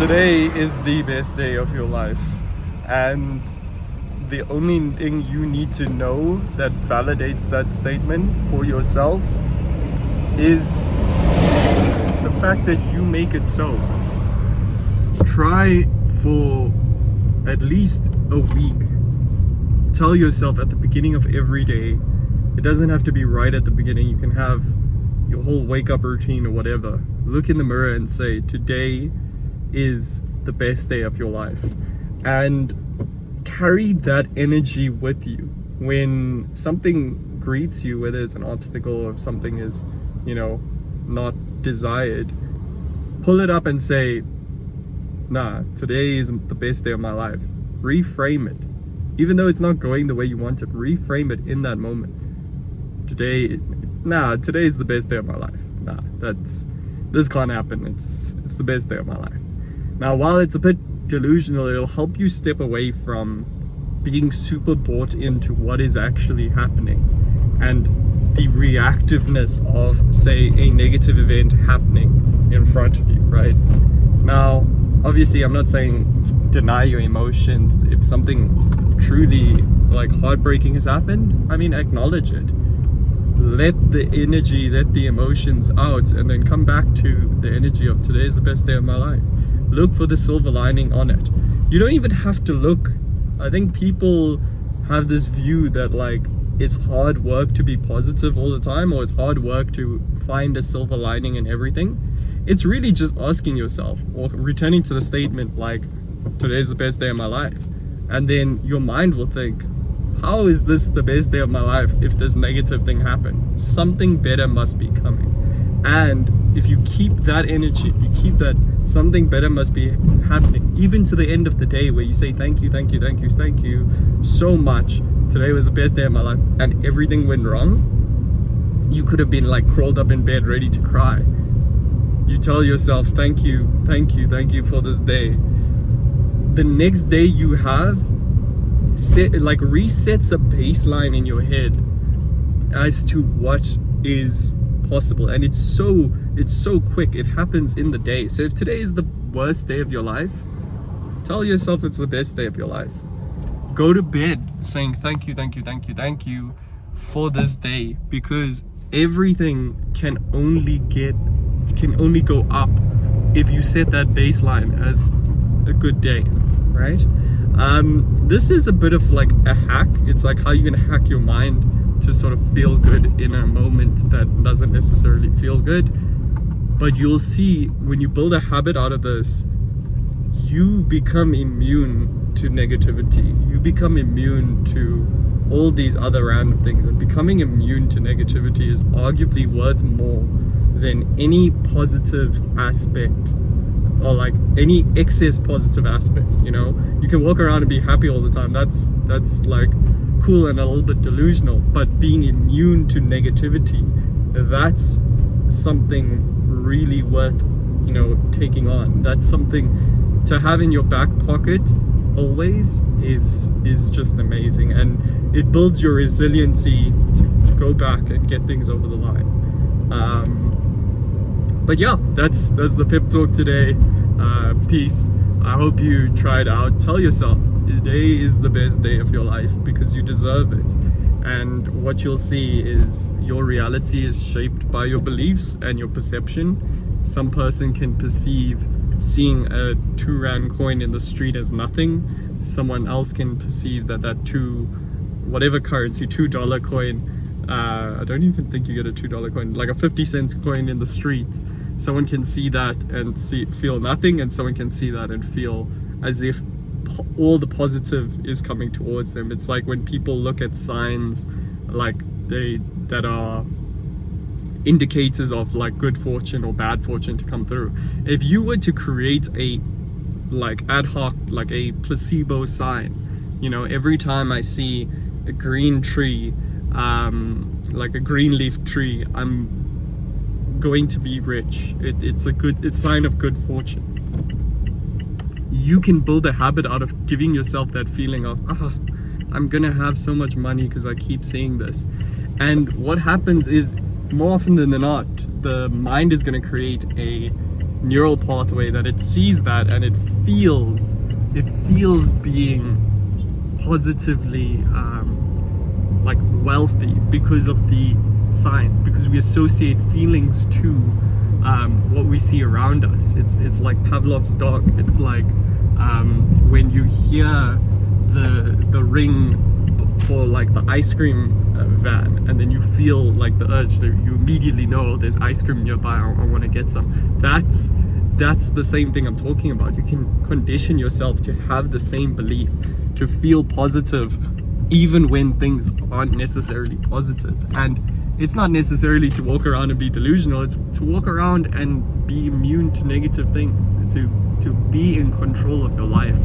Today is the best day of your life, and the only thing you need to know that validates that statement for yourself is the fact that you make it so. Try for at least a week. Tell yourself at the beginning of every day, it doesn't have to be right at the beginning, you can have your whole wake up routine or whatever. Look in the mirror and say, today is the best day of your life, and carry that energy with you when something greets you, whether it's an obstacle or if something is, not desired. Pull it up and say, nah, today is the best day of my life. Reframe it. Even though it's not going the way you want it, reframe it in that moment. Today is the best day of my life. This can't happen. It's the best day of my life. Now, while it's a bit delusional, it'll help you step away from being super bought into what is actually happening and the reactiveness of, say, a negative event happening in front of you, right? Now, obviously, I'm not saying deny your emotions. If something truly heartbreaking has happened, acknowledge it. Let the energy, let the emotions out, and then come back to the energy of today is the best day of my life. Look for the silver lining on it. You don't even have to look. I think people have this view that it's hard work to be positive all the time, or it's hard work to find a silver lining in everything. It's really just asking yourself or returning to the statement today's the best day of my life. And then your mind will think, how is this the best day of my life if this negative thing happened? Something better must be coming. And if you keep that energy, you keep that something better must be happening, even to the end of the day where you say thank you so much. Today was the best day of my life, and everything went wrong. You could have been crawled up in bed ready to cry. You tell yourself thank you for this day. The next day you have resets a baseline in your head as to what is possible, and it's so quick. It happens in the day. So if today is the worst day of your life, tell yourself it's the best day of your life. Go to bed saying thank you for this day, because everything can only go up if you set that baseline as a good day, right? This is a bit of a hack. It's how you're gonna hack your mind to sort of feel good in a moment that doesn't necessarily feel good. But you'll see, when you build a habit out of this, you become immune to negativity. You become immune to all these other random things, and becoming immune to negativity is arguably worth more than any positive aspect, or any excess positive aspect. You can walk around and be happy all the time. That's cool and a little bit delusional, but being immune to negativity, that's something really worth taking on. That's something to have in your back pocket always is just amazing, and it builds your resiliency to go back and get things over the line. But yeah, that's the pep talk today. Peace. I hope you try it out. Tell yourself today is the best day of your life, because you deserve it. And what you'll see is your reality is shaped by your beliefs and your perception. Some person can perceive seeing a 2 rand coin in the street as nothing. Someone else can perceive that whatever currency, $2 coin, I don't even think you get a $2 coin, a 50-cent coin in the streets. Someone can see that and feel nothing, and someone can see that and feel as if all the positive is coming towards them. It's like when people look at signs that are indicators of good fortune or bad fortune to come through. If you were to create a ad hoc, a placebo sign, every time I see a green tree, a green leaf tree, I'm going to be rich. It's a sign of good fortune. You can build a habit out of giving yourself that feeling of, I'm gonna have so much money because I keep seeing this. And what happens is, more often than not, the mind is gonna create a neural pathway that it sees that and it feels being positively like wealthy because of the science, because we associate feelings to what we see around us. It's like Pavlov's dog. It's like when you hear the ring for like the ice cream van, and then you feel like the urge that you immediately know there's ice cream nearby, I want to get some. That's the same thing I'm talking about. You can condition yourself to have the same belief, to feel positive even when things aren't necessarily positive. And it's not necessarily to walk around and be delusional, it's to walk around and be immune to negative things, to be in control of your life,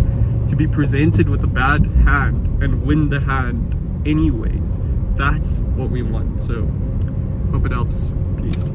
to be presented with a bad hand and win the hand anyways. That's what we want. So hope it helps. Peace.